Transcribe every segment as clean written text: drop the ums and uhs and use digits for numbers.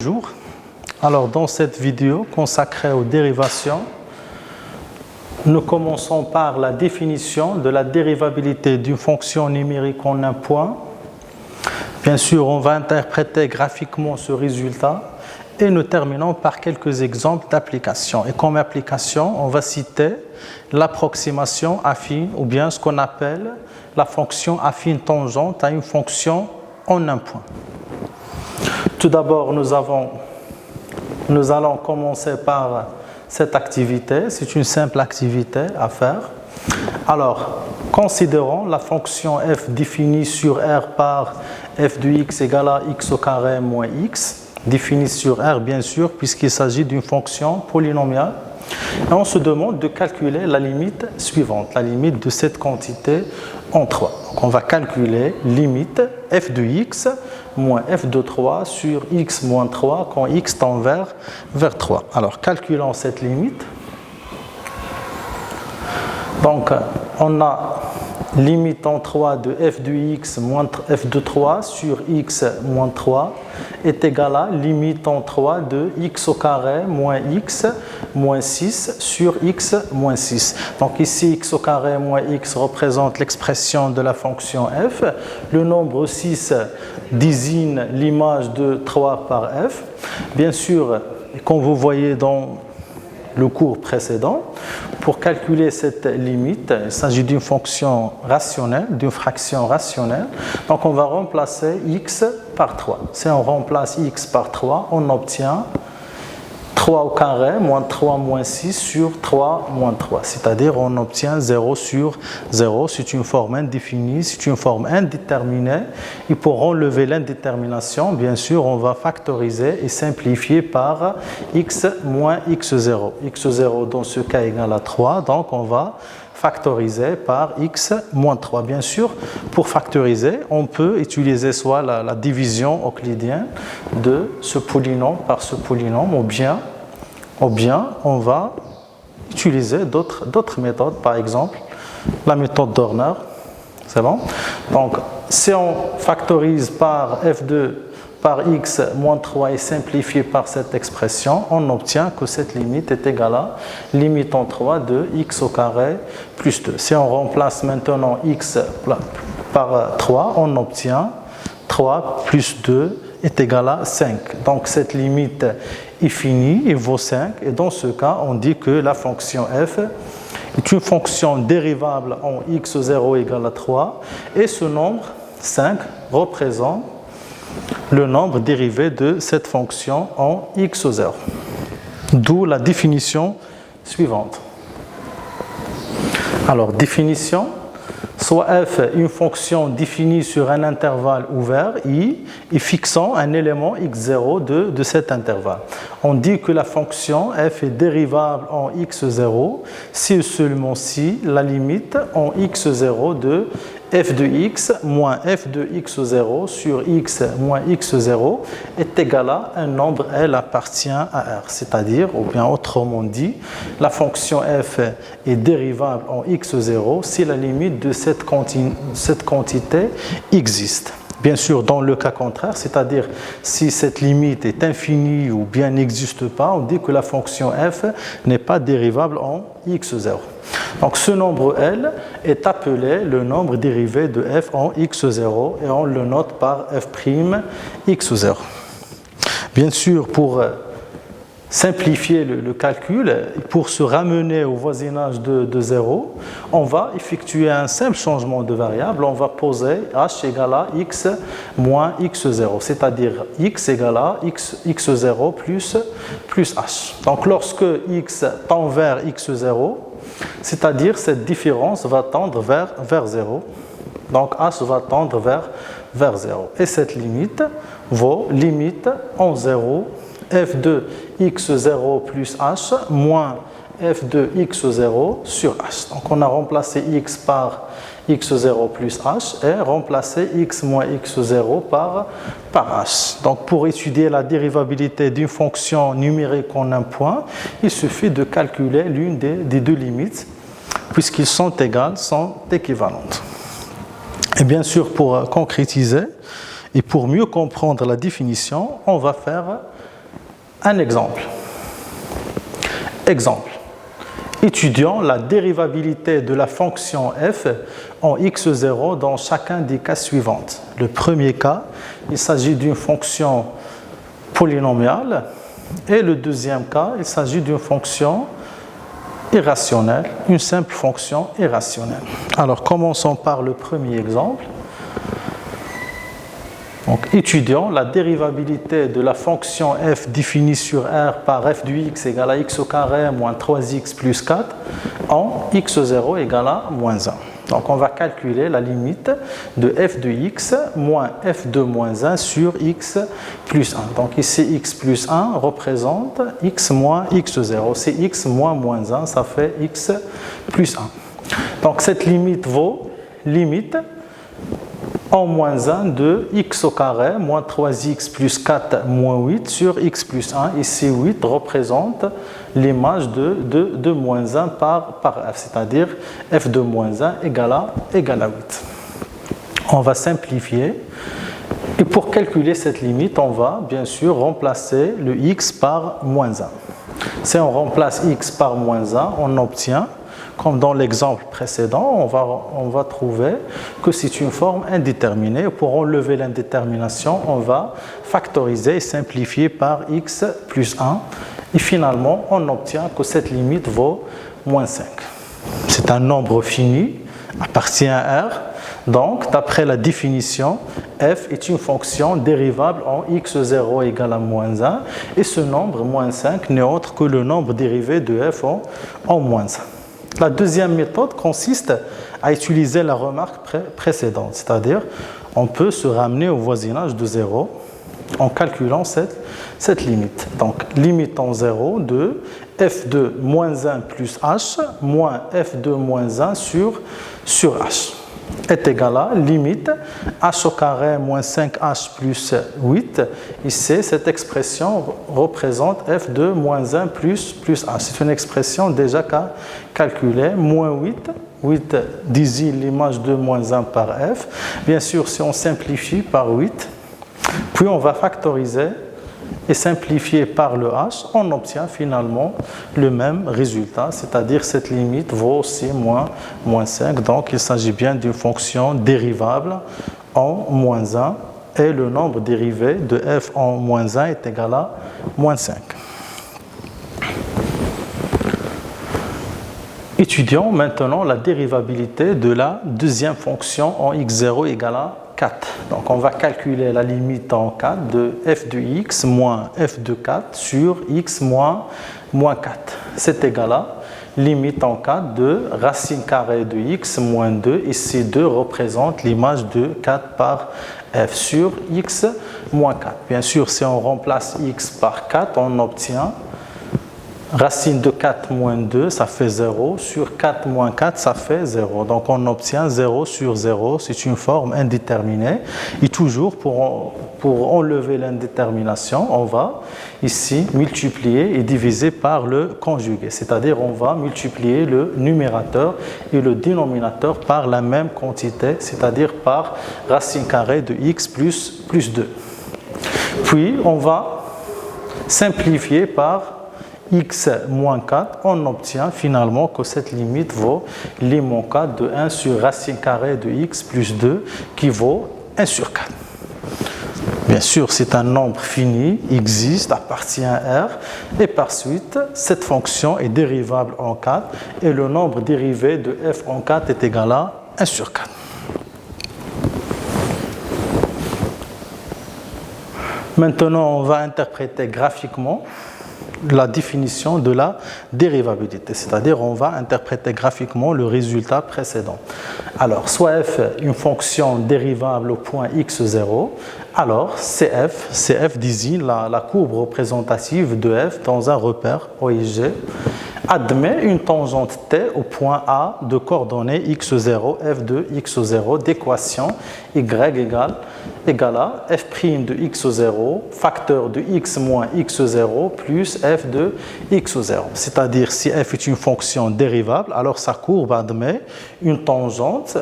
Bonjour. Alors dans cette vidéo consacrée aux dérivations, nous commençons par la définition de la dérivabilité d'une fonction numérique en un point. Bien sûr, on va interpréter graphiquement ce résultat et nous terminons par quelques exemples d'application. Et comme application, on va citer l'approximation affine ou bien ce qu'on appelle la fonction affine tangente à une fonction en un point. Tout d'abord, nous allons commencer par cette activité. C'est une simple activité à faire. Alors, considérons la fonction f définie sur R par f de x égale à x au carré moins x, définie sur R bien sûr, puisqu'il s'agit d'une fonction polynomiale. Et on se demande de calculer la limite suivante, la limite de cette quantité en 3. Donc on va calculer limite f de x moins f de 3 sur x moins 3 quand x tend vers 3. Alors calculons cette limite. Donc on a limite en 3 de f de x moins f de 3 sur x moins 3 est égal à limite en 3 de x au carré moins x moins 6 sur x moins 6. Donc ici x au carré moins x représente l'expression de la fonction f. Le nombre 6 désigne l'image de 3 par f. Bien sûr, comme vous voyez dans le cours précédent, pour calculer cette limite, il s'agit d'une fonction rationnelle, d'une fraction rationnelle. Donc on va remplacer x par 3. Si on remplace x par 3, on obtient 3 au carré moins 3 moins 6 sur 3 moins 3. C'est-à-dire on obtient 0 sur 0. C'est une forme indéfinie, c'est une forme indéterminée. Et pour enlever l'indétermination, bien sûr, on va factoriser et simplifier par x moins x0. x0 dans ce cas égale à 3, donc on va factoriser par x moins 3. Bien sûr, pour factoriser, on peut utiliser soit la division euclidienne de ce polynôme par ce polynôme, ou bien on va utiliser d'autres méthodes, par exemple la méthode d'Hörner. C'est bon? Donc, si on factorise par f2 par x moins 3 et simplifié par cette expression, on obtient que cette limite est égale à limite en 3 de x au carré plus 2. Si on remplace maintenant x par 3, on obtient 3 plus 2 est égal à 5. Donc cette limite est finie, il vaut 5. Et dans ce cas, on dit que la fonction f est une fonction dérivable en x0 égale à 3. Et ce nombre, 5, représente le nombre dérivé de cette fonction en x0. D'où la définition suivante. Alors, définition, soit f une fonction définie sur un intervalle ouvert i et fixant un élément x0 de cet intervalle. On dit que la fonction f est dérivable en x0 si et seulement si la limite en x0 de f de x moins f de x0 sur x moins x0 est égale à un nombre L appartient à R. C'est-à-dire, ou bien autrement dit, la fonction f est dérivable en x0 si la limite de cette quantité existe. Bien sûr, dans le cas contraire, c'est-à-dire si cette limite est infinie ou bien n'existe pas, on dit que la fonction f n'est pas dérivable en x0. Donc ce nombre L est appelé le nombre dérivé de f en x0 et on le note par f' x0. Bien sûr, pour simplifier le calcul, pour se ramener au voisinage de 0, on va effectuer un simple changement de variable. On va poser h égale à x moins x0, c'est-à-dire x égale à x0 plus h. Donc lorsque x tend vers x0, c'est-à-dire cette différence va tendre vers 0. Donc h va tendre vers 0. Et cette limite vaut limite en 0 f de x0 plus h moins f de x0 sur h. Donc on a remplacé x par x0 plus h et remplacé x moins x0 par h. Donc pour étudier la dérivabilité d'une fonction numérique en un point, il suffit de calculer l'une des deux limites puisqu'ils sont égales, sont équivalentes. Et bien sûr, pour concrétiser et pour mieux comprendre la définition, on va faire Un exemple. Exemple. Étudions la dérivabilité de la fonction f en x0 dans chacun des cas suivants. Le premier cas, il s'agit d'une fonction polynomiale et le deuxième cas, il s'agit d'une fonction irrationnelle, une simple fonction irrationnelle. Alors, commençons par le premier exemple. Donc, étudions la dérivabilité de la fonction f définie sur R par f du x égale à x au carré moins 3x plus 4 en x0 égale à moins 1. Donc, on va calculer la limite de f de x moins f de moins 1 sur x plus 1. Donc, ici, x plus 1 représente x moins x0. C'est x moins moins 1, ça fait x plus 1. Donc, cette limite vaut limite en moins 1 de x au carré moins 3x plus 4 moins 8 sur x plus 1. Ici, 8 représente l'image de moins 1 par f, c'est-à-dire f de moins 1 égale à 8. On va simplifier. Et pour calculer cette limite, on va bien sûr remplacer le x par moins 1. Si on remplace x par moins 1, on obtient, comme dans l'exemple précédent, on va trouver que c'est une forme indéterminée. Pour enlever l'indétermination, on va factoriser et simplifier par x plus 1. Et finalement, on obtient que cette limite vaut moins 5. C'est un nombre fini, appartient à R. Donc, d'après la définition, f est une fonction dérivable en x0 égale à moins 1. Et ce nombre, moins 5, n'est autre que le nombre dérivé de f en moins 1. La deuxième méthode consiste à utiliser la remarque précédente, c'est-à-dire on peut se ramener au voisinage de 0 en calculant cette limite. Donc, limite en 0 de f de moins 1 plus h moins f de moins 1 sur h est égal à limite h au carré moins 5h plus 8. Ici, cette expression représente f de moins 1 plus h. C'est une expression déjà calculée. Moins 8 désigne l'image de moins 1 par f. Bien sûr, si on simplifie par 8, puis on va factoriser et simplifier par le h, on obtient finalement le même résultat, c'est-à-dire cette limite vaut aussi moins 5. Donc, il s'agit bien d'une fonction dérivable en moins 1 et le nombre dérivé de f en moins 1 est égal à moins 5. Étudions maintenant la dérivabilité de la deuxième fonction en x0 égale à 4. Donc, on va calculer la limite en 4 de f de x moins f de 4 sur x moins 4. C'est égal à limite en 4 de racine carrée de x moins 2. Ici, 2 représente l'image de 4 par f sur x moins 4. Bien sûr, si on remplace x par 4, on obtient racine de 4 moins 2, ça fait 0, sur 4 moins 4, ça fait 0. Donc, on obtient 0 sur 0, c'est une forme indéterminée. Et toujours, pour enlever l'indétermination, on va ici multiplier et diviser par le conjugué. C'est-à-dire, on va multiplier le numérateur et le dénominateur par la même quantité, c'est-à-dire par racine carrée de x plus 2. Puis, on va simplifier par x moins 4, on obtient finalement que cette limite vaut lim 4 de 1 sur racine carrée de x plus 2 qui vaut 1 sur 4. Bien sûr, c'est un nombre fini, existe, appartient à R, et par suite, cette fonction est dérivable en 4 et le nombre dérivé de f en 4 est égal à 1 sur 4. Maintenant, on va interpréter graphiquement la définition de la dérivabilité, c'est-à-dire on va interpréter graphiquement le résultat précédent. Alors, soit f est une fonction dérivable au point x0, alors CF désigne la courbe représentative de f dans un repère OIG, admet une tangente t au point A de coordonnées x0, f de x0 d'équation y égale à f' de x0 facteur de x moins x0 plus f de x0. C'est-à-dire, si f est une fonction dérivable, alors sa courbe admet une tangente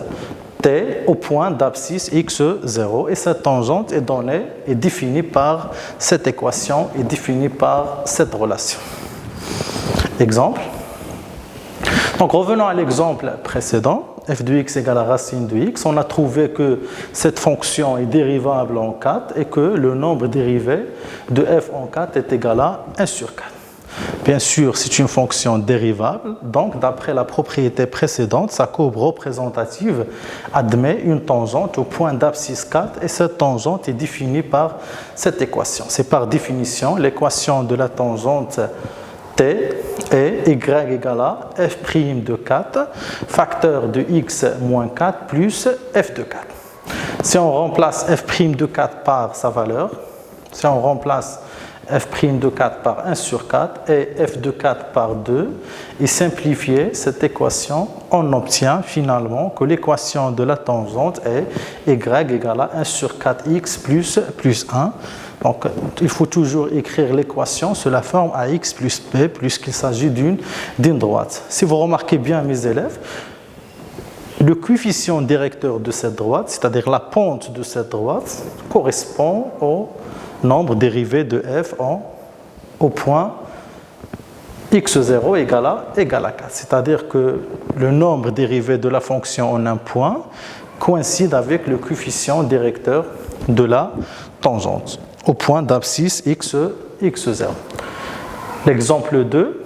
t au point d'abscisse x0 et cette tangente est donnée et définie par cette équation et définie par cette relation. Exemple. Donc revenons à l'exemple précédent, f de x égale à racine de x. On a trouvé que cette fonction est dérivable en 4 et que le nombre dérivé de f en 4 est égal à 1 sur 4. Bien sûr, c'est une fonction dérivable, donc d'après la propriété précédente, sa courbe représentative admet une tangente au point d'abscisse 4 et cette tangente est définie par cette équation. C'est par définition l'équation de la tangente t est y égale à f' de 4 facteur de x moins 4 plus f de 4. Si on remplace f' de 4 par sa valeur, si on remplace f' de 4 par 1 sur 4 et f de 4 par 2 et simplifier cette équation, on obtient finalement que l'équation de la tangente est y égale à 1 sur 4x plus 1. Donc il faut toujours écrire l'équation sous la forme ax plus b puisqu'il s'agit d'une droite. Si vous remarquez bien mes élèves, le coefficient directeur de cette droite, c'est-à-dire la pente de cette droite, correspond au nombre dérivé de f au point x0 égale à 4. C'est-à-dire que le nombre dérivé de la fonction en un point coïncide avec le coefficient directeur de la tangente au point d'abscisse x0. L'exemple 2,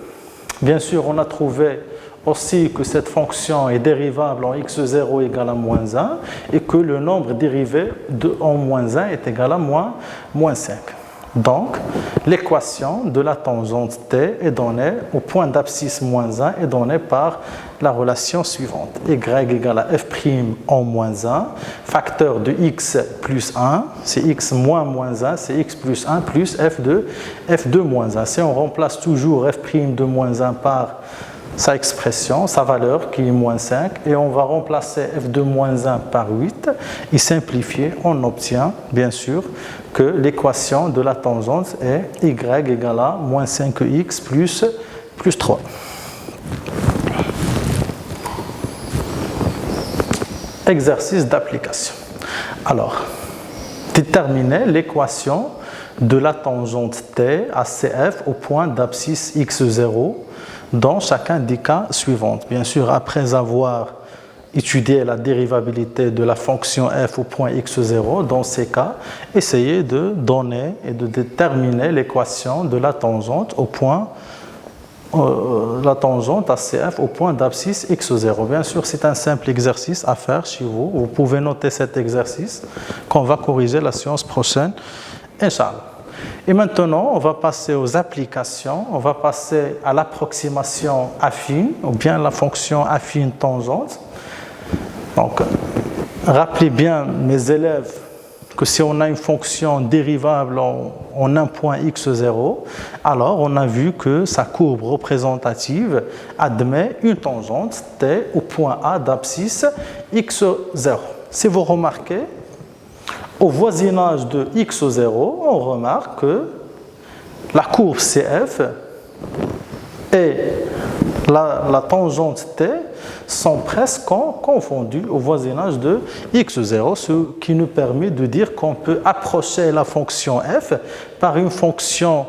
bien sûr, on a trouvé aussi que cette fonction est dérivable en x0 égale à moins 1 et que le nombre dérivé en moins 1 est égal à moins 5. Donc, l'équation de la tangente t est donnée au point d'abscisse moins 1 est donnée par la relation suivante. Y égale à f' en moins 1, facteur de x plus 1, c'est x moins 1, c'est x plus 1 plus f de moins 1. Si on remplace toujours f' de moins 1 par sa expression, sa valeur qui est moins 5, et on va remplacer f de moins 1 par 8 et simplifier, on obtient bien sûr que l'équation de la tangente est y égale à moins 5x plus 3. Exercice d'application. Alors, déterminer l'équation de la tangente t à cf au point d'abscisse x0 dans chacun des cas suivants. Bien sûr, après avoir étudié la dérivabilité de la fonction f au point x0, dans ces cas, essayez de donner et de déterminer l'équation de la tangente au point la tangente à CF au point d'abscisse x0. Bien sûr, c'est un simple exercice à faire chez vous. Vous pouvez noter cet exercice qu'on va corriger la séance prochaine, Inch'Allah. Et maintenant, on va passer aux applications, on va passer à l'approximation affine, ou bien la fonction affine tangente. Donc, rappelez bien, mes élèves, que si on a une fonction dérivable en un point x0, alors on a vu que sa courbe représentative admet une tangente t au point A d'abscisse x0. Si vous remarquez, au voisinage de x0, on remarque que la courbe CF et la tangente t sont presque confondus au voisinage de x0, ce qui nous permet de dire qu'on peut approcher la fonction f par une fonction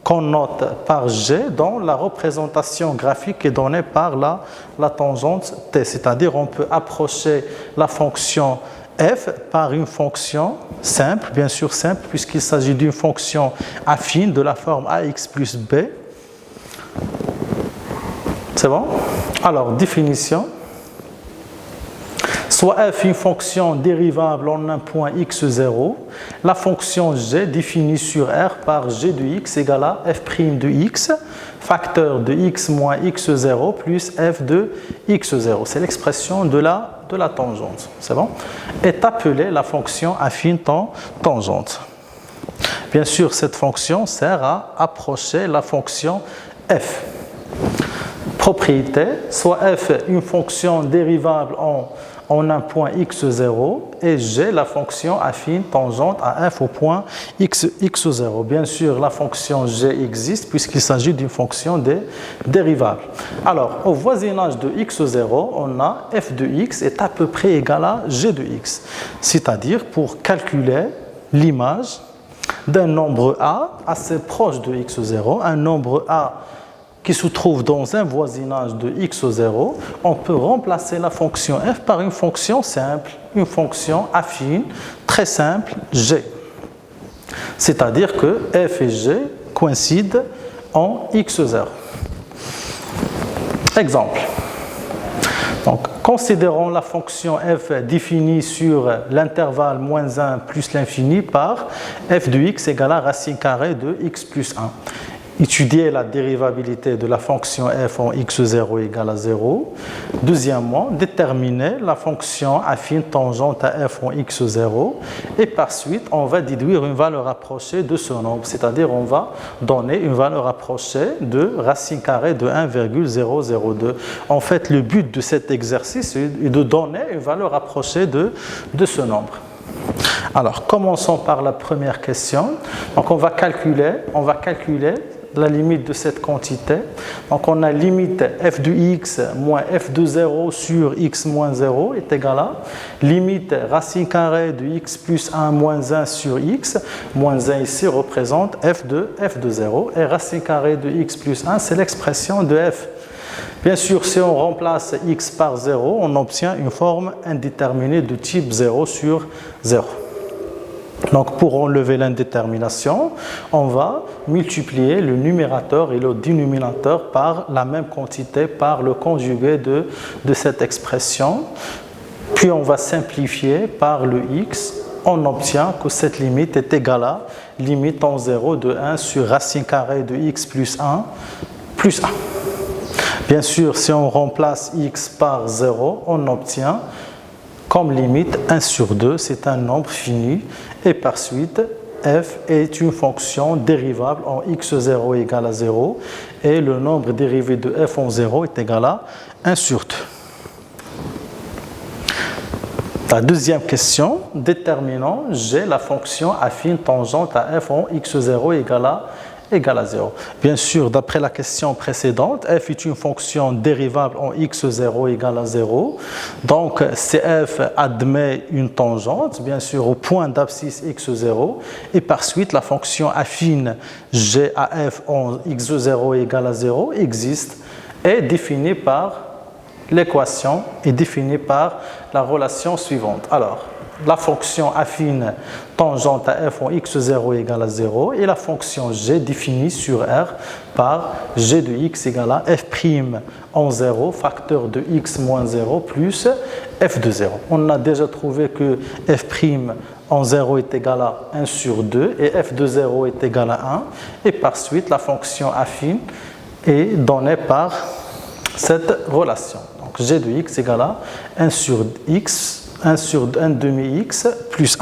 qu'on note par g dont la représentation graphique est donnée par la tangente t. C'est-à-dire on peut approcher la fonction f par une fonction simple, bien sûr simple, puisqu'il s'agit d'une fonction affine de la forme ax plus b. C'est bon? Alors, définition. Soit f une fonction dérivable en un point x0, la fonction g définie sur R par g de x égale à f' de x, facteur de x moins x0 plus f de x0. C'est l'expression de la tangente. C'est bon? Est appelée la fonction affine tangente. Bien sûr, cette fonction sert à approcher la fonction f. Propriété, soit f une fonction dérivable en un point x0 et G, la fonction affine tangente à f au point x0. Bien sûr, la fonction G existe puisqu'il s'agit d'une fonction dérivable. Alors, au voisinage de x0, on a f de x est à peu près égal à g de x. C'est-à-dire, pour calculer l'image d'un nombre A assez proche de x0, un nombre A qui se trouve dans un voisinage de x0, on peut remplacer la fonction f par une fonction simple, une fonction affine, très simple, g. C'est-à-dire que f et g coïncident en x0. Exemple. Donc, considérons la fonction f définie sur l'intervalle moins 1 plus l'infini par f de x égale à racine carrée de x plus 1. Étudier la dérivabilité de la fonction f en x0 égale à 0. Deuxièmement, déterminer la fonction affine tangente à f en x0. Et par suite, on va déduire une valeur approchée de ce nombre, c'est-à-dire on va donner une valeur approchée de racine carrée de 1,002. En fait, le but de cet exercice est de donner une valeur approchée de ce nombre. Alors, commençons par la première question. Donc, on va calculer la limite de cette quantité. Donc, on a limite f de x moins f de 0 sur x moins 0 est égal à limite racine carrée de x plus 1 moins 1 sur x. Moins 1 ici représente f de 0. Et racine carrée de x plus 1, c'est l'expression de f. Bien sûr, si on remplace x par 0, on obtient une forme indéterminée de type 0 sur 0. Donc, pour enlever l'indétermination, on va multiplier le numérateur et le dénominateur par la même quantité, par le conjugué de cette expression. Puis, on va simplifier par le x. On obtient que cette limite est égale à limite en 0 de 1 sur racine carrée de x plus 1 plus 1. Bien sûr, si on remplace x par 0, on obtient comme limite 1 sur 2, c'est un nombre fini. Et par suite, f est une fonction dérivable en x0 égale à 0. Et le nombre dérivé de f en 0 est égal à 1 sur 2. La deuxième question, déterminons G la fonction affine tangente à f en x0 égale à 0. Bien sûr, d'après la question précédente, f est une fonction dérivable en x0 égale à 0. Donc, CF admet une tangente, bien sûr, au point d'abscisse x0. Et par suite, la fonction affine g à f en x0 égale à 0 existe et est définie par l'équation est définie par la relation suivante. Alors, la fonction affine tangente à f en x0 égale à 0 et la fonction g définie sur R par g de x égale à f' en 0, facteur de x moins 0 plus f de 0. On a déjà trouvé que f' en 0 est égal à 1 sur 2 et f de 0 est égal à 1. Et par suite, la fonction affine est donnée par cette relation. Donc g de x égale à 1 sur x 1 sur 1 demi-x plus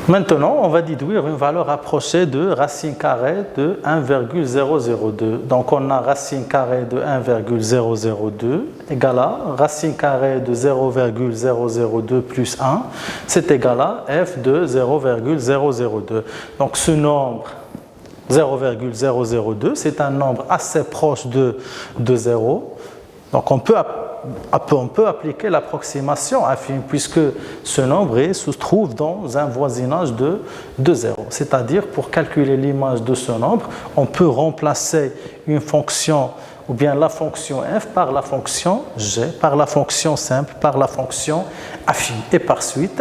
1. Maintenant, on va déduire une valeur approchée de racine carrée de 1,002. Donc, on a racine carrée de 1,002 égale à racine carrée de 0,002 plus 1. C'est égal à f de 0,002. Donc, ce nombre 0,002, c'est un nombre assez proche de 0. Donc, on peut appliquer l'approximation affine puisque ce nombre se trouve dans un voisinage de 0. C'est-à-dire, pour calculer l'image de ce nombre, on peut remplacer une fonction ou bien la fonction f par la fonction g, par la fonction simple, par la fonction affine. Et par suite,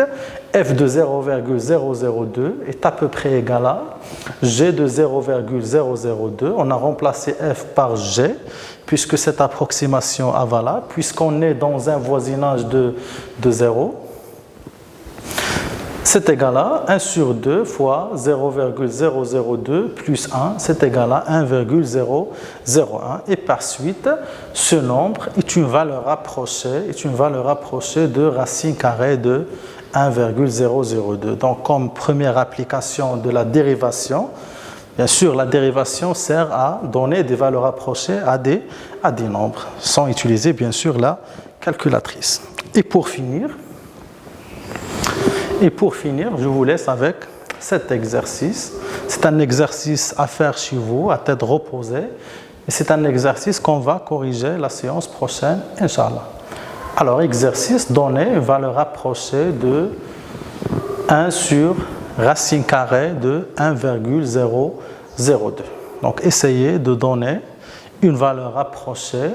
f de 0,002 est à peu près égal à g de 0,002. On a remplacé f par g, puisque cette approximation est valable, puisqu'on est dans un voisinage de 0. C'est égal à 1 sur 2 fois 0,002 plus 1, c'est égal à 1,001. Et par suite, ce nombre est une valeur approchée de racine carrée de 1,002. Donc, comme première application de la dérivation, Bien sûr, la dérivation sert à donner des valeurs approchées à des nombres, sans utiliser bien sûr la calculatrice. Et pour finir, je vous laisse avec cet exercice. C'est un exercice à faire chez vous, à tête reposée. Et c'est un exercice qu'on va corriger la séance prochaine, Inch'Allah. Alors, exercice, donner une valeur approchée de 1 sur racine carrée de 1,002. Donc, essayez de donner une valeur approchée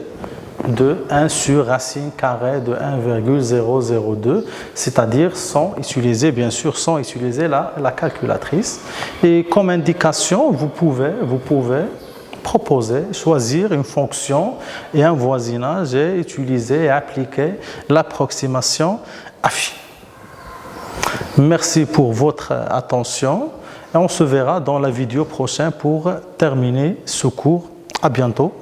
de 1 sur racine carrée de 1,002, c'est-à-dire sans utiliser, bien sûr, sans utiliser la calculatrice. Et comme indication, vous pouvez proposer, choisir une fonction et un voisinage et utiliser et appliquer l'approximation affine. Merci pour votre attention et on se verra dans la vidéo prochaine pour terminer ce cours. À bientôt.